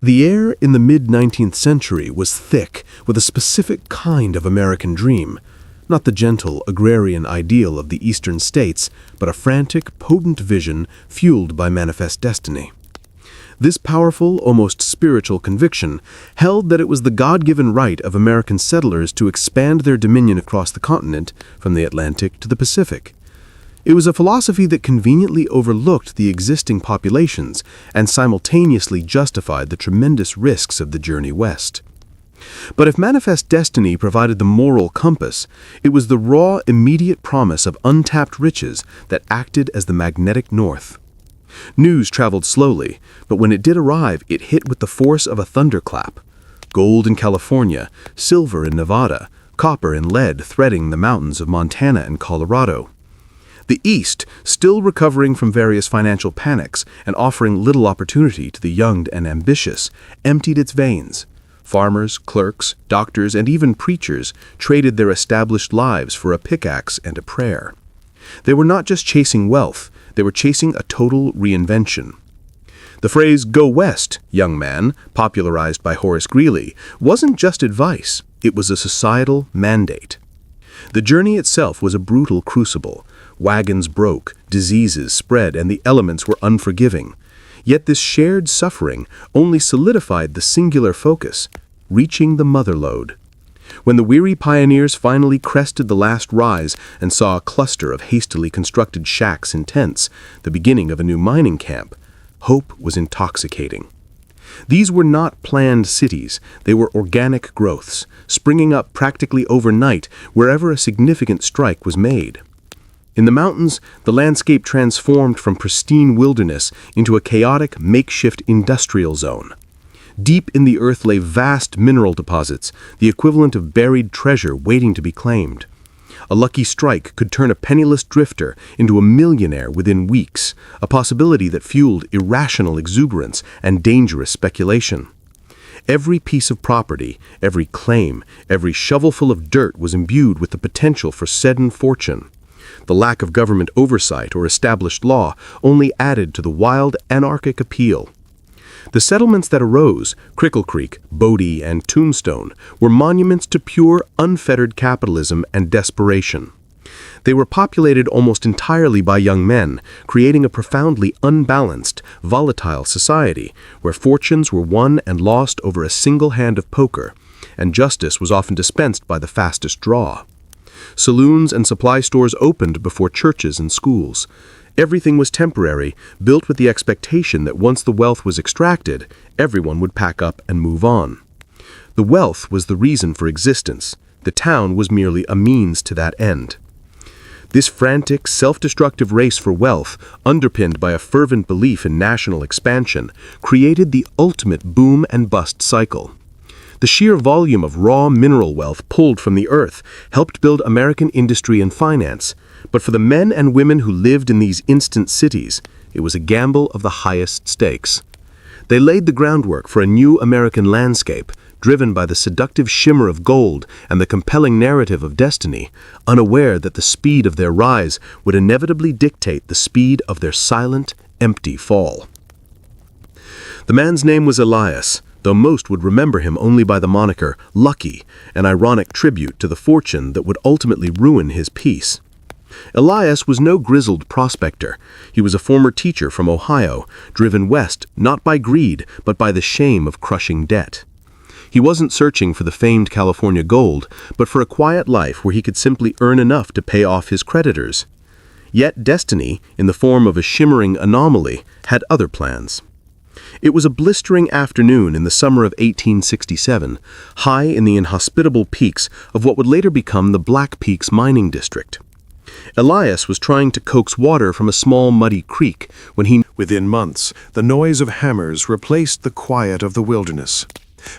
The air in the mid-19th century was thick with a specific kind of American dream, not the gentle, agrarian ideal of the eastern states, but a frantic, potent vision fueled by manifest destiny. This powerful, almost spiritual conviction held that it was the God-given right of American settlers to expand their dominion across the continent from the Atlantic to the Pacific. It was a philosophy that conveniently overlooked the existing populations and simultaneously justified the tremendous risks of the journey west. But if manifest destiny provided the moral compass, it was the raw, immediate promise of untapped riches that acted as the magnetic north. News traveled slowly, but when it did arrive, it hit with the force of a thunderclap. Gold in California, silver in Nevada, copper and lead threading the mountains of Montana and Colorado. The East, still recovering from various financial panics and offering little opportunity to the young and ambitious, emptied its veins. Farmers, clerks, doctors, and even preachers traded their established lives for a pickaxe and a prayer. They were not just chasing wealth, they were chasing a total reinvention. The phrase, "Go west, young man," popularized by Horace Greeley, wasn't just advice, it was a societal mandate. The journey itself was a brutal crucible. Wagons broke, diseases spread, and the elements were unforgiving. Yet this shared suffering only solidified the singular focus, reaching the motherlode. When the weary pioneers finally crested the last rise and saw a cluster of hastily constructed shacks and tents, the beginning of a new mining camp, hope was intoxicating. These were not planned cities, they were organic growths, springing up practically overnight wherever a significant strike was made. In the mountains, the landscape transformed from pristine wilderness into a chaotic, makeshift industrial zone. Deep in the earth lay vast mineral deposits, the equivalent of buried treasure waiting to be claimed. A lucky strike could turn a penniless drifter into a millionaire within weeks, a possibility that fueled irrational exuberance and dangerous speculation. Every piece of property, every claim, every shovelful of dirt was imbued with the potential for sudden fortune. The lack of government oversight or established law only added to the wild, anarchic appeal. The settlements that arose, Crickle Creek, Bodie, and Tombstone, were monuments to pure, unfettered capitalism and desperation. They were populated almost entirely by young men, creating a profoundly unbalanced, volatile society where fortunes were won and lost over a single hand of poker, and justice was often dispensed by the fastest draw. Saloons and supply stores opened before churches and schools. Everything was temporary, built with the expectation that once the wealth was extracted, everyone would pack up and move on. The wealth was the reason for existence. The town was merely a means to that end. This frantic, self-destructive race for wealth, underpinned by a fervent belief in national expansion, created the ultimate boom and bust cycle. The sheer volume of raw mineral wealth pulled from the earth helped build American industry and finance, but for the men and women who lived in these instant cities, it was a gamble of the highest stakes. They laid the groundwork for a new American landscape, driven by the seductive shimmer of gold and the compelling narrative of destiny, unaware that the speed of their rise would inevitably dictate the speed of their silent, empty fall. The man's name was Elias, though most would remember him only by the moniker Lucky, an ironic tribute to the fortune that would ultimately ruin his peace. Elias was no grizzled prospector. He was a former teacher from Ohio, driven west not by greed, but by the shame of crushing debt. He wasn't searching for the famed California gold, but for a quiet life where he could simply earn enough to pay off his creditors. Yet destiny, in the form of a shimmering anomaly, had other plans. It was a blistering afternoon in the summer of 1867, high in the inhospitable peaks of what would later become the Black Peaks mining district. Elias was trying to coax water from a small muddy creek when within months, the noise of hammers replaced the quiet of the wilderness.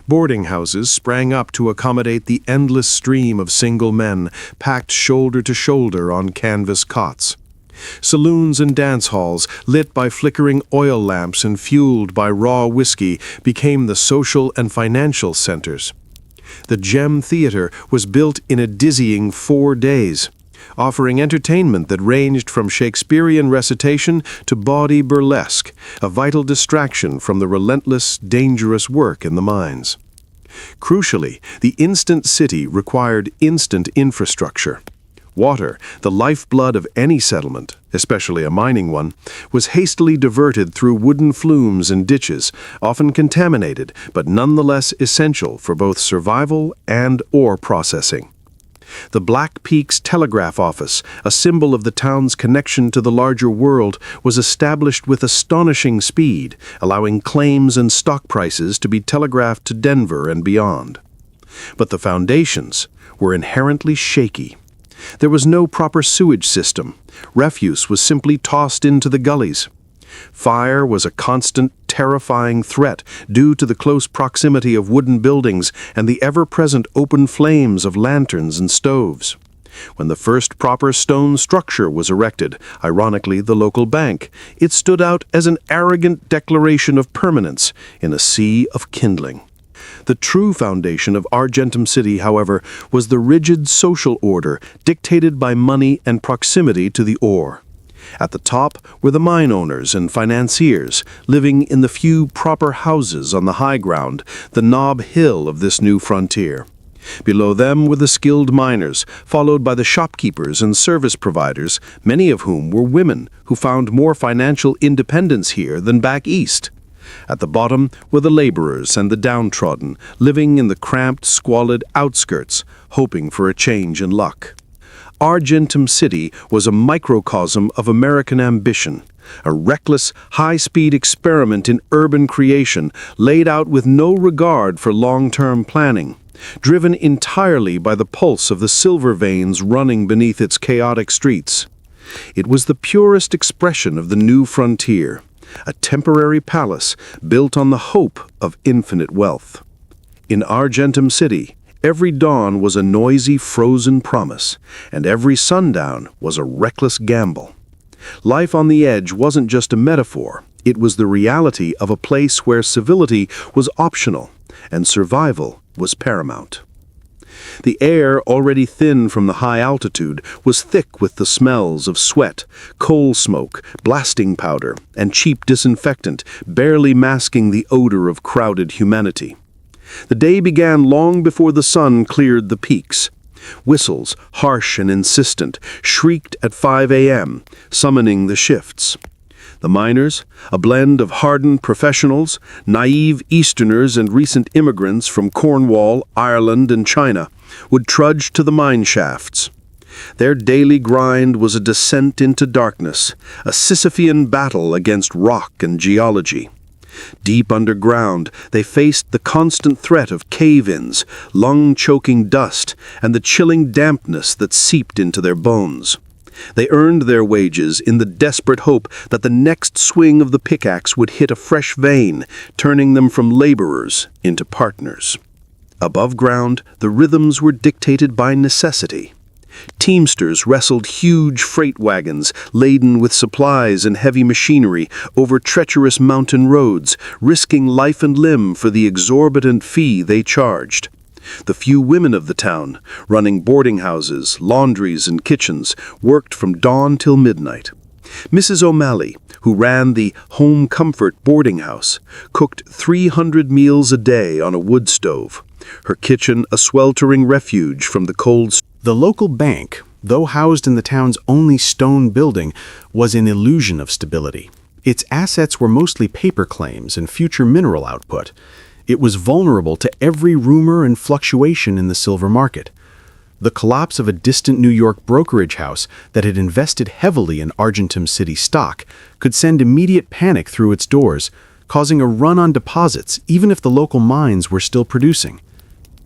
Boarding houses sprang up to accommodate the endless stream of single men packed shoulder to shoulder on canvas cots. Saloons and dance halls, lit by flickering oil lamps and fueled by raw whiskey, became the social and financial centers. The Gem Theater was built in a dizzying 4 days. offering entertainment that ranged from Shakespearean recitation to bawdy burlesque, a vital distraction from the relentless, dangerous work in the mines. Crucially, the instant city required instant infrastructure. Water, the lifeblood of any settlement, especially a mining one, was hastily diverted through wooden flumes and ditches, often contaminated, but nonetheless essential for both survival and ore processing. The Black Peaks Telegraph Office, a symbol of the town's connection to the larger world, was established with astonishing speed, allowing claims and stock prices to be telegraphed to Denver and beyond. But the foundations were inherently shaky. There was no proper sewage system. Refuse was simply tossed into the gullies. Fire was a constant, terrifying threat due to the close proximity of wooden buildings and the ever-present open flames of lanterns and stoves. When the first proper stone structure was erected, ironically the local bank, it stood out as an arrogant declaration of permanence in a sea of kindling. The true foundation of Argentum City, however, was the rigid social order dictated by money and proximity to the ore. At the top were the mine owners and financiers, living in the few proper houses on the high ground, the Nob Hill of this new frontier. Below them were the skilled miners, followed by the shopkeepers and service providers, many of whom were women who found more financial independence here than back east. At the bottom were the laborers and the downtrodden, living in the cramped, squalid outskirts, hoping for a change in luck. Argentum City was a microcosm of American ambition, a reckless, high-speed experiment in urban creation laid out with no regard for long-term planning, driven entirely by the pulse of the silver veins running beneath its chaotic streets. It was the purest expression of the new frontier, a temporary palace built on the hope of infinite wealth. In Argentum City, every dawn was a noisy, frozen promise, and every sundown was a reckless gamble. Life on the edge wasn't just a metaphor, it was the reality of a place where civility was optional and survival was paramount. The air, already thin from the high altitude, was thick with the smells of sweat, coal smoke, blasting powder, and cheap disinfectant, barely masking the odor of crowded humanity. The day began long before the sun cleared the peaks. Whistles, harsh and insistent, shrieked at 5 a.m., summoning the shifts. The miners, a blend of hardened professionals, naive Easterners and recent immigrants from Cornwall, Ireland, and China, would trudge to the mine shafts. Their daily grind was a descent into darkness, a Sisyphean battle against rock and geology. Deep underground, they faced the constant threat of cave-ins, lung-choking dust, and the chilling dampness that seeped into their bones. They earned their wages in the desperate hope that the next swing of the pickaxe would hit a fresh vein, turning them from laborers into partners. Above ground, the rhythms were dictated by necessity. Teamsters wrestled huge freight wagons laden with supplies and heavy machinery over treacherous mountain roads, risking life and limb for the exorbitant fee they charged. The few women of the town, running boarding houses, laundries, and kitchens, worked from dawn till midnight. Mrs. O'Malley, who ran the Home Comfort boarding house, cooked 300 meals a day on a wood stove, her kitchen a sweltering refuge from the cold. The local bank, though housed in the town's only stone building, was an illusion of stability. Its assets were mostly paper claims and future mineral output. It was vulnerable to every rumor and fluctuation in the silver market. The collapse of a distant New York brokerage house that had invested heavily in Argentum City stock could send immediate panic through its doors, causing a run on deposits even if the local mines were still producing.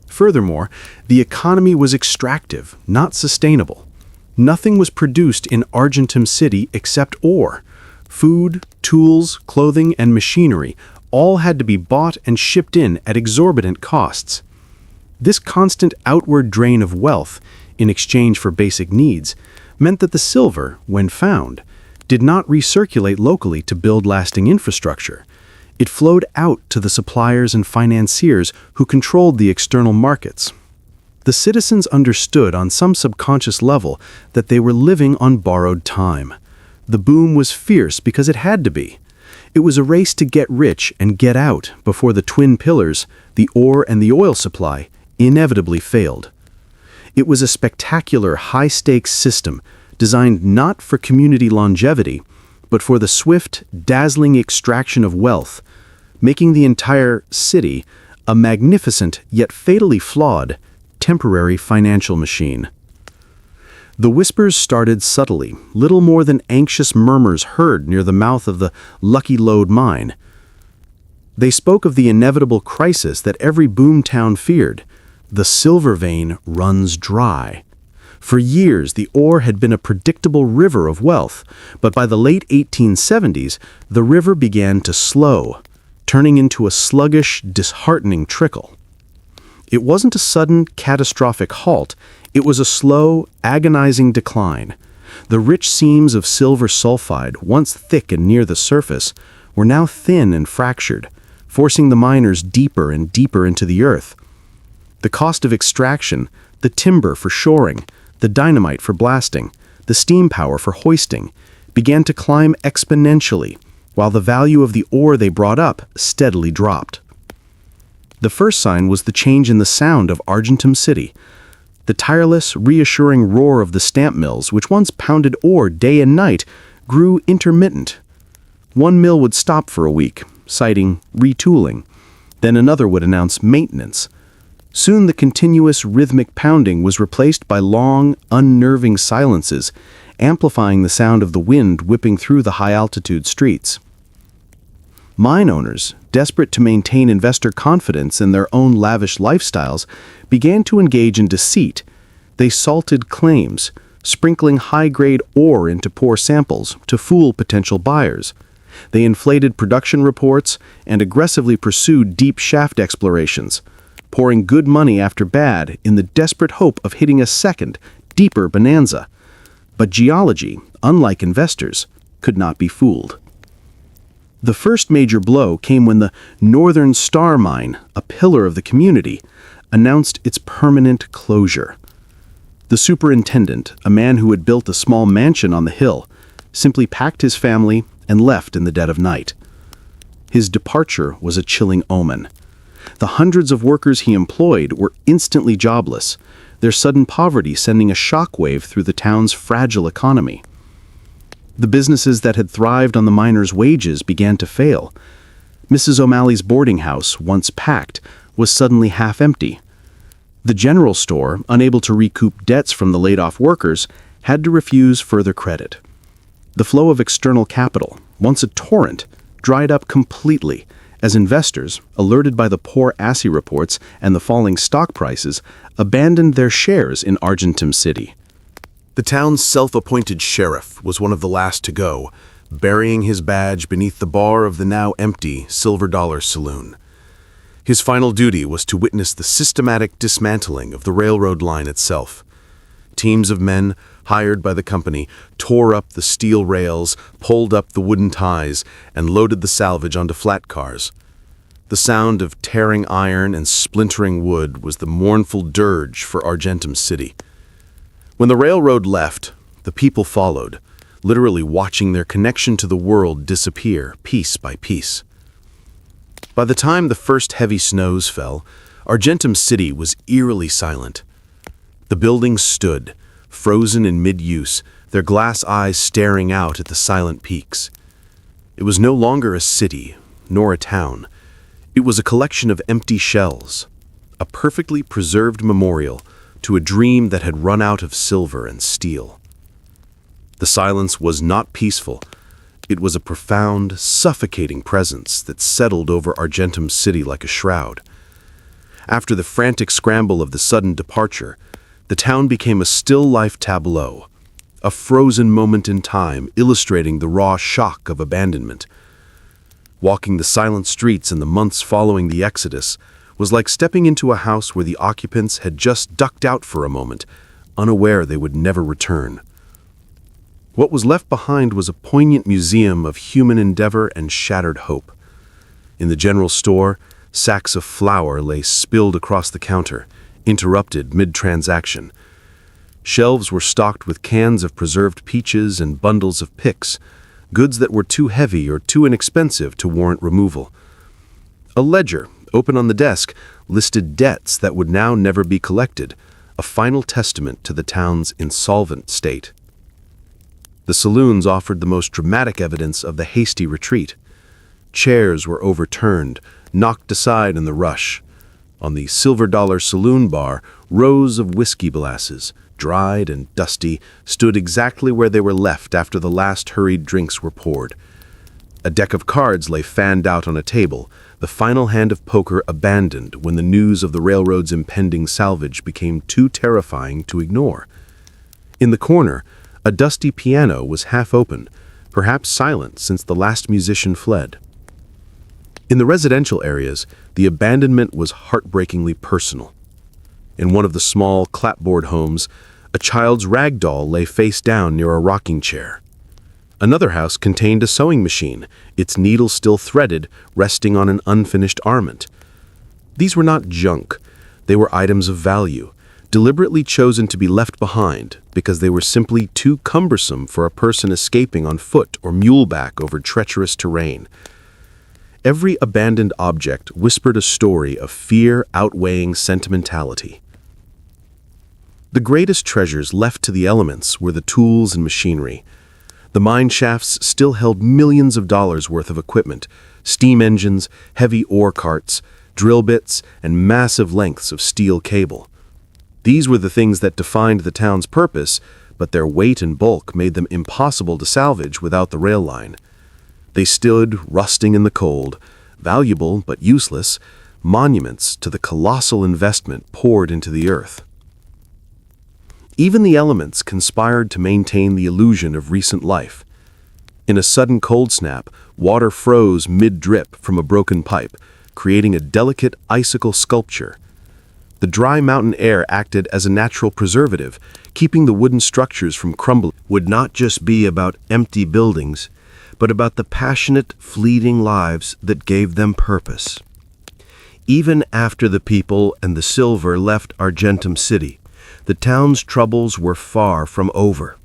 Furthermore, the economy was extractive, not sustainable. Nothing was produced in Argentum City except ore. Food, tools, clothing, and machinery all had to be bought and shipped in at exorbitant costs. This constant outward drain of wealth, in exchange for basic needs, meant that the silver, when found, did not recirculate locally to build lasting infrastructure. It flowed out to the suppliers and financiers who controlled the external markets. The citizens understood on some subconscious level that they were living on borrowed time. The boom was fierce because it had to be. It was a race to get rich and get out before the twin pillars, the ore and the oil supply, inevitably failed. It was a spectacular high-stakes system designed not for community longevity, but for the swift, dazzling extraction of wealth, making the entire city a magnificent yet fatally flawed, temporary financial machine. The whispers started subtly, little more than anxious murmurs heard near the mouth of the Lucky Lode mine. They spoke of the inevitable crisis that every boomtown feared. The silver vein runs dry. For years, the ore had been a predictable river of wealth, but by the late 1870s, the river began to slow, turning into a sluggish, disheartening trickle. It wasn't a sudden, catastrophic halt. It was a slow, agonizing decline. The rich seams of silver sulfide, once thick and near the surface, were now thin and fractured, forcing the miners deeper and deeper into the earth. The cost of extraction, the timber for shoring, the dynamite for blasting, the steam power for hoisting, began to climb exponentially, while the value of the ore they brought up steadily dropped. The first sign was the change in the sound of Argentum City. The tireless, reassuring roar of the stamp mills, which once pounded ore day and night, grew intermittent. One mill would stop for a week, citing retooling. Then another would announce maintenance. Soon the continuous rhythmic pounding was replaced by long, unnerving silences, amplifying the sound of the wind whipping through the high-altitude streets. Mine owners, desperate to maintain investor confidence in their own lavish lifestyles, began to engage in deceit. They salted claims, sprinkling high-grade ore into poor samples to fool potential buyers. They inflated production reports and aggressively pursued deep shaft explorations, pouring good money after bad in the desperate hope of hitting a second, deeper bonanza. But geology, unlike investors, could not be fooled. The first major blow came when the Northern Star Mine, a pillar of the community, announced its permanent closure. The superintendent, a man who had built a small mansion on the hill, simply packed his family and left in the dead of night. His departure was a chilling omen. The hundreds of workers he employed were instantly jobless, their sudden poverty sending a shockwave through the town's fragile economy. The businesses that had thrived on the miners' wages began to fail. Mrs. O'Malley's boarding house, once packed, was suddenly half empty. The general store, unable to recoup debts from the laid-off workers, had to refuse further credit. The flow of external capital, once a torrent, dried up completely as investors, alerted by the poor ASSI reports and the falling stock prices, abandoned their shares in Argentum City. The town's self-appointed sheriff was one of the last to go, burying his badge beneath the bar of the now empty Silver Dollar Saloon. His final duty was to witness the systematic dismantling of the railroad line itself. Teams of men, hired by the company, tore up the steel rails, pulled up the wooden ties, and loaded the salvage onto flat cars. The sound of tearing iron and splintering wood was the mournful dirge for Argentum City. When the railroad left, the people followed, literally watching their connection to the world disappear piece by piece. By the time the first heavy snows fell, Argentum City was eerily silent. The buildings stood, frozen in mid-use, their glass eyes staring out at the silent peaks. It was no longer a city, nor a town. It was a collection of empty shells, a perfectly preserved memorial to a dream that had run out of silver and steel. The silence was not peaceful. It was a profound, suffocating presence that settled over Argentum City like a shroud. After the frantic scramble of the sudden departure, the town became a still-life tableau, a frozen moment in time illustrating the raw shock of abandonment. Walking the silent streets in the months following the exodus was like stepping into a house where the occupants had just ducked out for a moment, unaware they would never return. What was left behind was a poignant museum of human endeavor and shattered hope. In the general store, sacks of flour lay spilled across the counter, interrupted mid-transaction. Shelves were stocked with cans of preserved peaches and bundles of picks, goods that were too heavy or too inexpensive to warrant removal. A ledger, open on the desk, listed debts that would now never be collected, a final testament to the town's insolvent state. The saloons offered the most dramatic evidence of the hasty retreat. Chairs were overturned, knocked aside in the rush. On the Silver Dollar Saloon bar, rows of whiskey glasses, dried and dusty, stood exactly where they were left after the last hurried drinks were poured. A deck of cards lay fanned out on a table, the final hand of poker abandoned when the news of the railroad's impending salvage became too terrifying to ignore. In the corner, a dusty piano was half open, perhaps silent since the last musician fled. In the residential areas, the abandonment was heartbreakingly personal. In one of the small clapboard homes, a child's rag doll lay face down near a rocking chair. Another house contained a sewing machine, its needle still threaded, resting on an unfinished garment. These were not junk. They were items of value, deliberately chosen to be left behind because they were simply too cumbersome for a person escaping on foot or muleback over treacherous terrain. Every abandoned object whispered a story of fear outweighing sentimentality. The greatest treasures left to the elements were the tools and machinery. The mine shafts still held millions of dollars worth of equipment, steam engines, heavy ore carts, drill bits, and massive lengths of steel cable. These were the things that defined the town's purpose, but their weight and bulk made them impossible to salvage without the rail line. They stood, rusting in the cold, valuable but useless, monuments to the colossal investment poured into the earth. Even the elements conspired to maintain the illusion of recent life. In a sudden cold snap, water froze mid-drip from a broken pipe, creating a delicate icicle sculpture. The dry mountain air acted as a natural preservative, keeping the wooden structures from crumbling. Would not just be about empty buildings, but about the passionate, fleeting lives that gave them purpose. Even after the people and the silver left Argentum City, the town's troubles were far from over.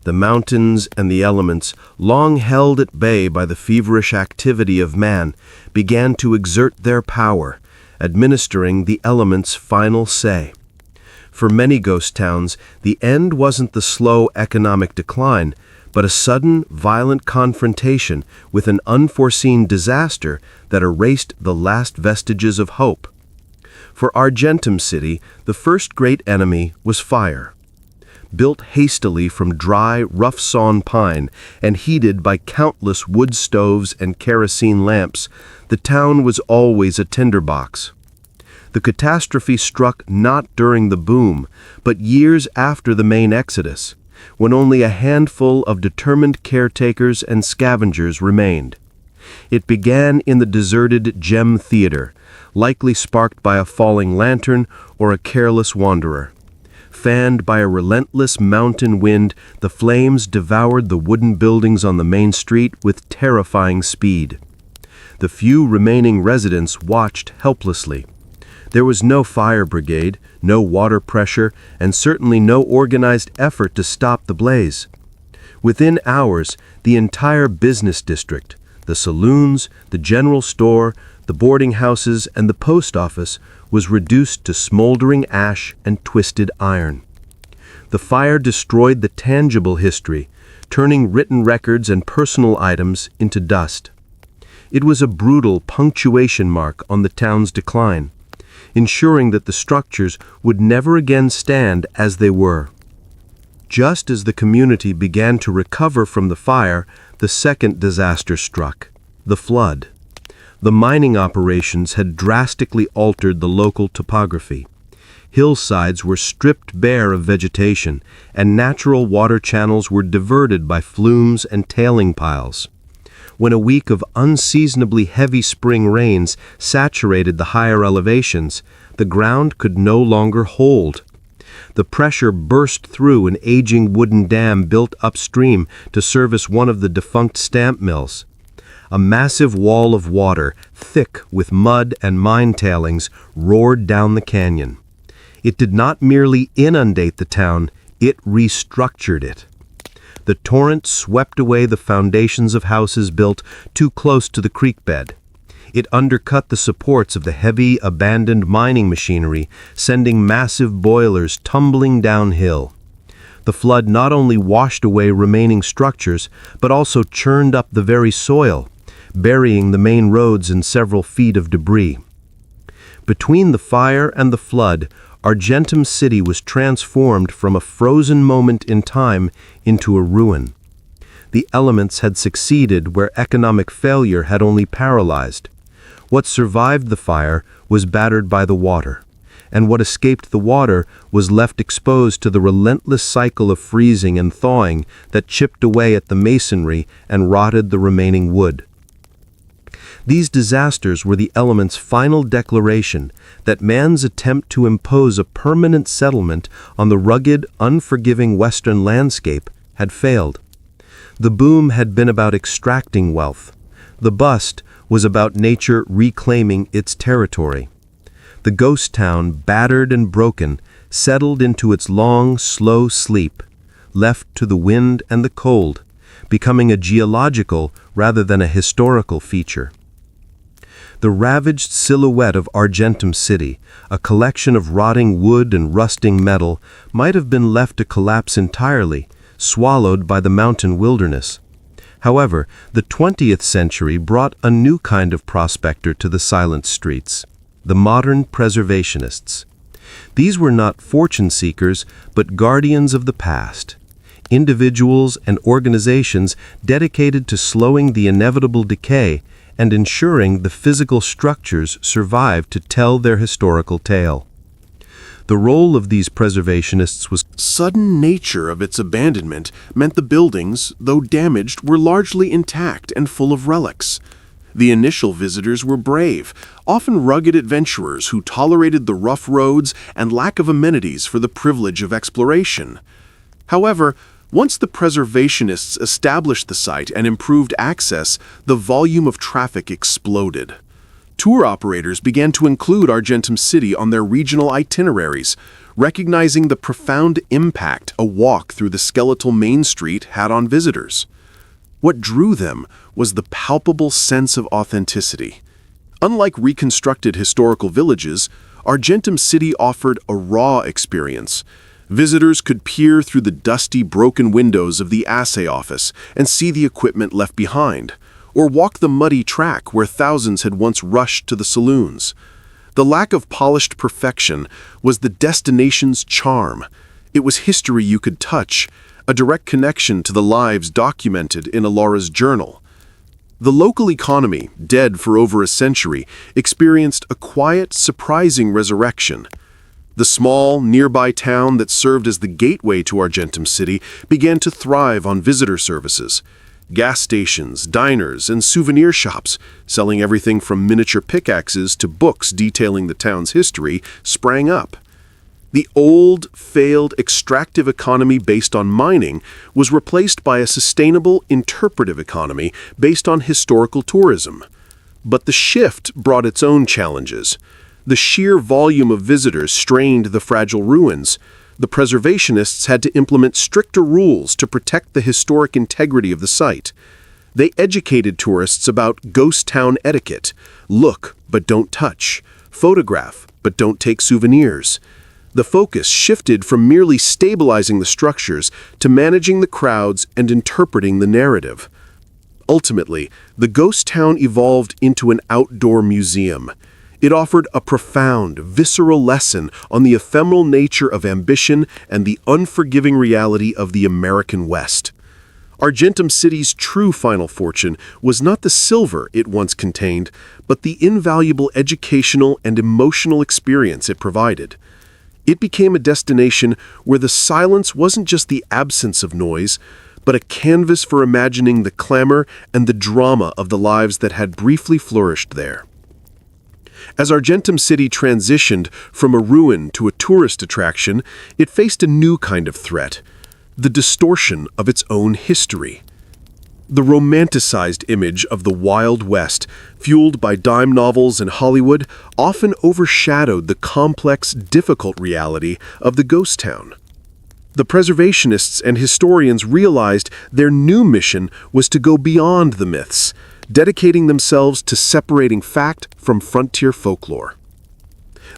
The mountains and the elements, long held at bay by the feverish activity of man, began to exert their power, administering the elements' final say. For many ghost towns, the end wasn't the slow economic decline, but a sudden, violent confrontation with an unforeseen disaster that erased the last vestiges of hope. For Argentum City, the first great enemy was fire. Built hastily from dry, rough-sawn pine and heated by countless wood stoves and kerosene lamps, the town was always a tinderbox. The catastrophe struck not during the boom, but years after the main exodus, when only a handful of determined caretakers and scavengers remained. It began in the deserted Gem Theater, likely sparked by a falling lantern or a careless wanderer. Fanned by a relentless mountain wind, the flames devoured the wooden buildings on the main street with terrifying speed. The few remaining residents watched helplessly. There was no fire brigade, no water pressure, and certainly no organized effort to stop the blaze. Within hours, the entire business district, the saloons, the general store, the boarding houses, and the post office was reduced to smoldering ash and twisted iron. The fire destroyed the tangible history, turning written records and personal items into dust. It was a brutal punctuation mark on the town's decline, ensuring that the structures would never again stand as they were. Just as the community began to recover from the fire, the second disaster struck, the flood. The mining operations had drastically altered the local topography. Hillsides were stripped bare of vegetation, and natural water channels were diverted by flumes and tailing piles. When a week of unseasonably heavy spring rains saturated the higher elevations, the ground could no longer hold. The pressure burst through an aging wooden dam built upstream to service one of the defunct stamp mills. A massive wall of water, thick with mud and mine tailings, roared down the canyon. It did not merely inundate the town, it restructured it. The torrent swept away the foundations of houses built too close to the creek bed. It undercut the supports of the heavy, abandoned mining machinery, sending massive boilers tumbling downhill. The flood not only washed away remaining structures, but also churned up the very soil, burying the main roads in several feet of debris. Between the fire and the flood, Argentum City was transformed from a frozen moment in time into a ruin. The elements had succeeded where economic failure had only paralyzed. What survived the fire was battered by the water, and what escaped the water was left exposed to the relentless cycle of freezing and thawing that chipped away at the masonry and rotted the remaining wood. These disasters were the elements' final declaration that man's attempt to impose a permanent settlement on the rugged, unforgiving western landscape had failed. The boom had been about extracting wealth. The bust was about nature reclaiming its territory. The ghost town, battered and broken, settled into its long, slow sleep, left to the wind and the cold, becoming a geological rather than a historical feature. The ravaged silhouette of Argentum City, a collection of rotting wood and rusting metal, might have been left to collapse entirely, swallowed by the mountain wilderness. However, the 20th century brought a new kind of prospector to the silent streets, the modern preservationists. These were not fortune seekers, but guardians of the past. Individuals and organizations dedicated to slowing the inevitable decay and ensuring the physical structures survive to tell their historical tale. The role of these preservationists was Sudden nature of its abandonment meant the buildings, though damaged, were largely intact and full of relics. The initial visitors were brave, often rugged adventurers who tolerated the rough roads and lack of amenities for the privilege of exploration. However, once the preservationists established the site and improved access, the volume of traffic exploded. Tour operators began to include Argentum City on their regional itineraries, recognizing the profound impact a walk through the skeletal Main Street had on visitors. What drew them was the palpable sense of authenticity. Unlike reconstructed historical villages, Argentum City offered a raw experience. Visitors could peer through the dusty, broken windows of the assay office and see the equipment left behind, or walk the muddy track where thousands had once rushed to the saloons. The lack of polished perfection was the destination's charm. It was history you could touch, a direct connection to the lives documented in Alara's journal. The local economy, dead for over a century, experienced a quiet, surprising resurrection. The small, nearby town that served as the gateway to Argentum City began to thrive on visitor services. Gas stations, diners, and souvenir shops, selling everything from miniature pickaxes to books detailing the town's history, sprang up. The old, failed, extractive economy based on mining was replaced by a sustainable, interpretive economy based on historical tourism. But the shift brought its own challenges. The sheer volume of visitors strained the fragile ruins. The preservationists had to implement stricter rules to protect the historic integrity of the site. They educated tourists about ghost town etiquette: look, but don't touch; photograph, but don't take souvenirs. The focus shifted from merely stabilizing the structures to managing the crowds and interpreting the narrative. Ultimately, the ghost town evolved into an outdoor museum. It offered a profound, visceral lesson on the ephemeral nature of ambition and the unforgiving reality of the American West. Argentum City's true final fortune was not the silver it once contained, but the invaluable educational and emotional experience it provided. It became a destination where the silence wasn't just the absence of noise, but a canvas for imagining the clamor and the drama of the lives that had briefly flourished there. As Argentum City transitioned from a ruin to a tourist attraction, it faced a new kind of threat: the distortion of its own history. The romanticized image of the Wild West, fueled by dime novels and Hollywood, often overshadowed the complex, difficult reality of the ghost town. The preservationists and historians realized their new mission was to go beyond the myths, dedicating themselves to separating fact from frontier folklore.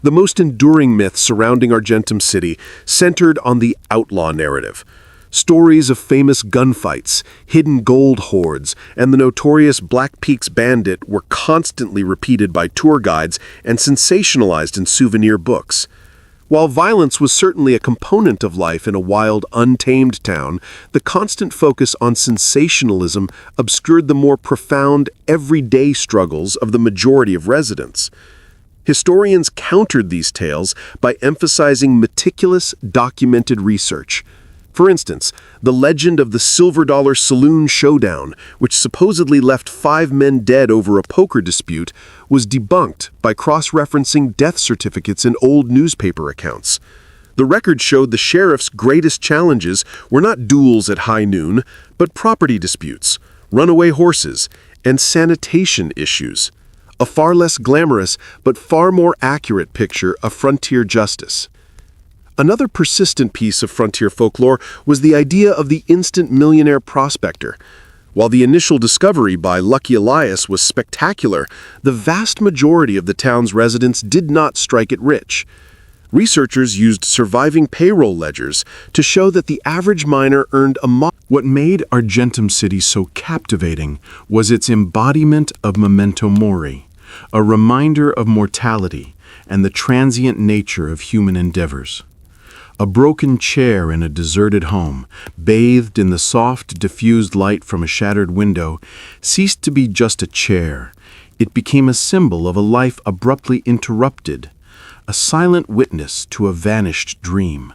The most enduring myth surrounding Argentum City centered on the outlaw narrative. Stories of famous gunfights, hidden gold hoards, and the notorious Black Peaks Bandit were constantly repeated by tour guides and sensationalized in souvenir books. While violence was certainly a component of life in a wild, untamed town, the constant focus on sensationalism obscured the more profound, everyday struggles of the majority of residents. Historians countered these tales by emphasizing meticulous, documented research. For instance, the legend of the Silver Dollar Saloon Showdown, which supposedly left 5 men dead over a poker dispute, was debunked by cross-referencing death certificates in old newspaper accounts. The record showed the sheriff's greatest challenges were not duels at high noon, but property disputes, runaway horses, and sanitation issues. A far less glamorous but far more accurate picture of frontier justice. Another persistent piece of frontier folklore was the idea of the instant millionaire prospector. While the initial discovery by Lucky Elias was spectacular, the vast majority of the town's residents did not strike it rich. Researchers used surviving payroll ledgers to show that the average miner earned What made Argentum City so captivating was its embodiment of memento mori, a reminder of mortality and the transient nature of human endeavors. A broken chair in a deserted home, bathed in the soft, diffused light from a shattered window, ceased to be just a chair. It became a symbol of a life abruptly interrupted, a silent witness to a vanished dream.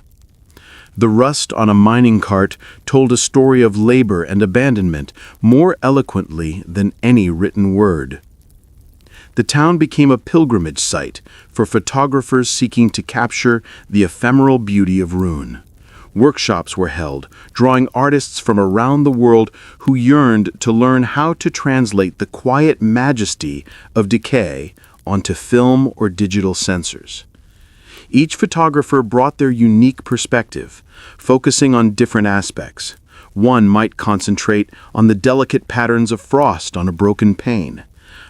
The rust on a mining cart told a story of labor and abandonment more eloquently than any written word. The town became a pilgrimage site for photographers seeking to capture the ephemeral beauty of ruin. Workshops were held, drawing artists from around the world who yearned to learn how to translate the quiet majesty of decay onto film or digital sensors. Each photographer brought their unique perspective, focusing on different aspects. One might concentrate on the delicate patterns of frost on a broken pane,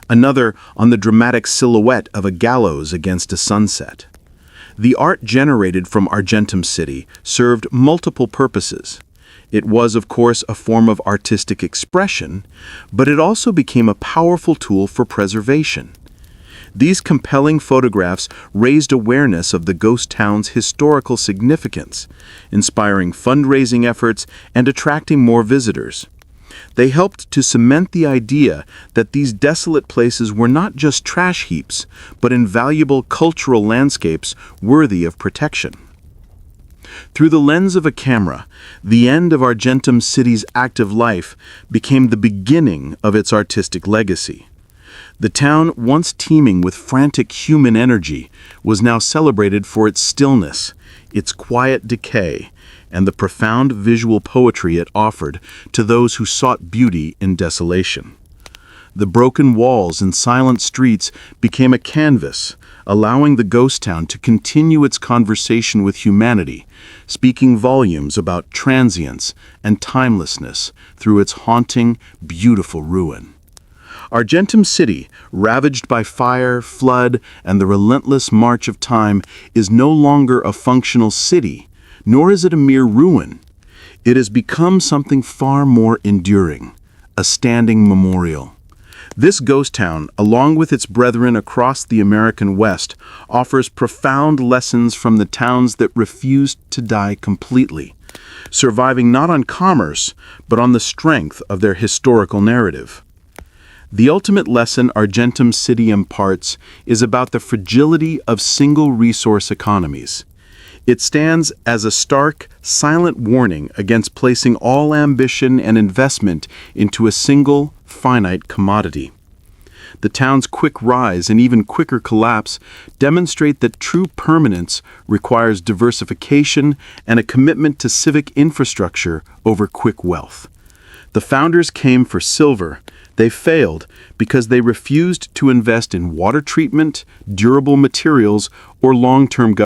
another on the dramatic silhouette of a gallows against a sunset. The art generated from Argentum City served multiple purposes. It was, of course, a form of artistic expression, but it also became a powerful tool for preservation. These compelling photographs raised awareness of the ghost town's historical significance, inspiring fundraising efforts and attracting more visitors. They helped to cement the idea that these desolate places were not just trash heaps, but invaluable cultural landscapes worthy of protection. Through the lens of a camera, the end of Argentum City's active life became the beginning of its artistic legacy. The town, once teeming with frantic human energy, was now celebrated for its stillness, its quiet decay, and the profound visual poetry it offered to those who sought beauty in desolation. The broken walls and silent streets became a canvas, allowing the ghost town to continue its conversation with humanity, speaking volumes about transience and timelessness through its haunting, beautiful ruin. Argentum City, ravaged by fire, flood, and the relentless march of time, is no longer a functional city, nor is it a mere ruin. It has become something far more enduring, a standing memorial. This ghost town, along with its brethren across the American West, offers profound lessons from the towns that refused to die completely, surviving not on commerce, but on the strength of their historical narrative. The ultimate lesson Argentum City imparts is about the fragility of single-resource economies. It stands as a stark, silent warning against placing all ambition and investment into a single, finite commodity. The town's quick rise and even quicker collapse demonstrate that true permanence requires diversification and a commitment to civic infrastructure over quick wealth. The founders came for silver. They failed because they refused to invest in water treatment, durable materials, or long-term